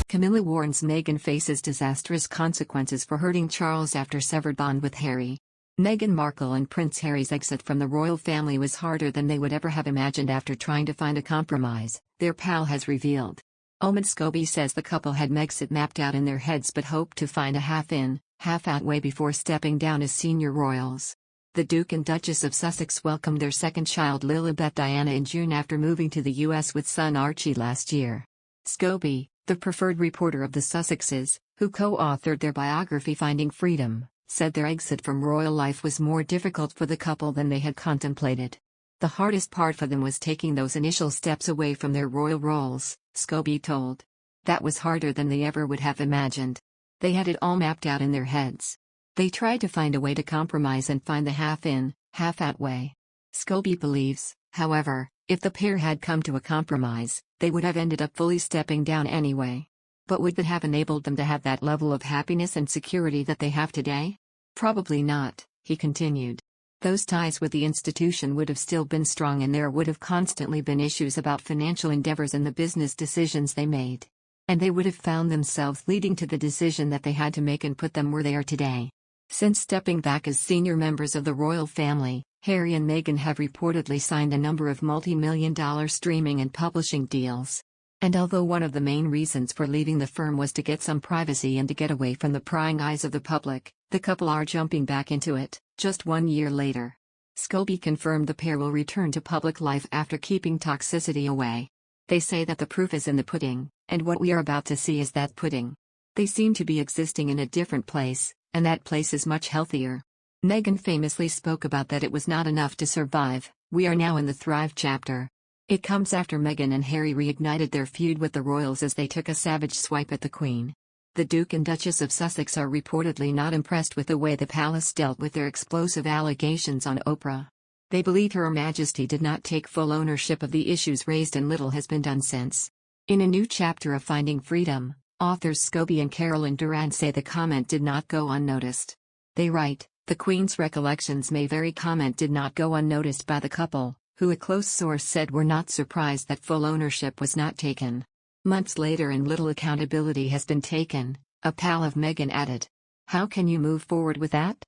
Camilla warns Meghan faces disastrous consequences for hurting Charles after severed bond with Harry. Meghan Markle and Prince Harry's exit from the royal family was harder than they would ever have imagined after trying to find a compromise, their pal has revealed. Omid Scobie says the couple had Megxit mapped out in their heads but hoped to find a half-in, half-out way before stepping down as senior royals. The Duke and Duchess of Sussex welcomed their second child Lilibet Diana in June after moving to the US with son Archie last year. Scobie, the preferred reporter of the Sussexes, who co-authored their biography Finding Freedom, said their exit from royal life was more difficult for the couple than they had contemplated. The hardest part for them was taking those initial steps away from their royal roles, Scobie told. That was harder than they ever would have imagined. They had it all mapped out in their heads. They tried to find a way to compromise and find the half-in, half-out way. Scobie believes, however, if the pair had come to a compromise, they would have ended up fully stepping down anyway. But would that have enabled them to have that level of happiness and security that they have today? Probably not, he continued. Those ties with the institution would have still been strong and there would have constantly been issues about financial endeavors and the business decisions they made. And they would have found themselves leading to the decision that they had to make and put them where they are today. Since stepping back as senior members of the royal family, Harry and Meghan have reportedly signed a number of multi-million-dollar streaming and publishing deals. And although one of the main reasons for leaving the firm was to get some privacy and to get away from the prying eyes of the public, the couple are jumping back into it, just 1 year later. Scobie confirmed the pair will return to public life after keeping toxicity away. They say that the proof is in the pudding, and what we are about to see is that pudding. They seem to be existing in a different place, and that place is much healthier. Meghan famously spoke about that it was not enough to survive, we are now in the thrive chapter. It comes after Meghan and Harry reignited their feud with the royals as they took a savage swipe at the Queen. The Duke and Duchess of Sussex are reportedly not impressed with the way the palace dealt with their explosive allegations on Oprah. They believe Her Majesty did not take full ownership of the issues raised and little has been done since. In a new chapter of Finding Freedom, authors Scobie and Carolyn Durand say the comment did not go unnoticed. They write, the Queen's recollections may vary. Comment did not go unnoticed by the couple, who a close source said were not surprised that full ownership was not taken. Months later and little accountability has been taken, a pal of Meghan added. How can you move forward with that?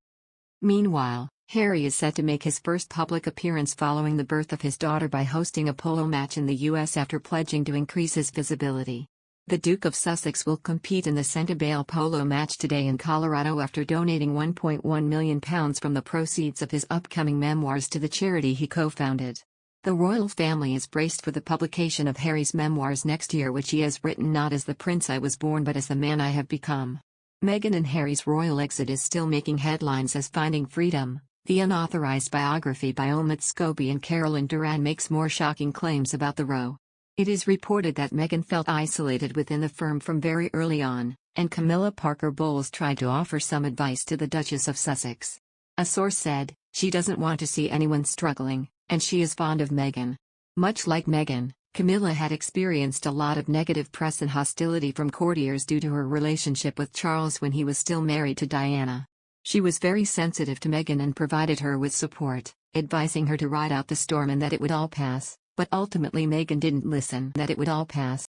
Meanwhile, Harry is set to make his first public appearance following the birth of his daughter by hosting a polo match in the US after pledging to increase his visibility. The Duke of Sussex will compete in the Centerville polo match today in Colorado after donating £1.1 million from the proceeds of his upcoming memoirs to the charity he co-founded. The royal family is braced for the publication of Harry's memoirs next year, which he has written not as the prince I was born but as the man I have become. Meghan and Harry's royal exit is still making headlines as Finding Freedom, the unauthorized biography by Omid Scobie and Carolyn Durand, makes more shocking claims about the row. It is reported that Meghan felt isolated within the firm from very early on, and Camilla Parker Bowles tried to offer some advice to the Duchess of Sussex. A source said, she doesn't want to see anyone struggling, and she is fond of Meghan. Much like Meghan, Camilla had experienced a lot of negative press and hostility from courtiers due to her relationship with Charles when he was still married to Diana. She was very sensitive to Meghan and provided her with support, advising her to ride out the storm and that it would all pass. But ultimately Meghan didn't listen. That it would all pass.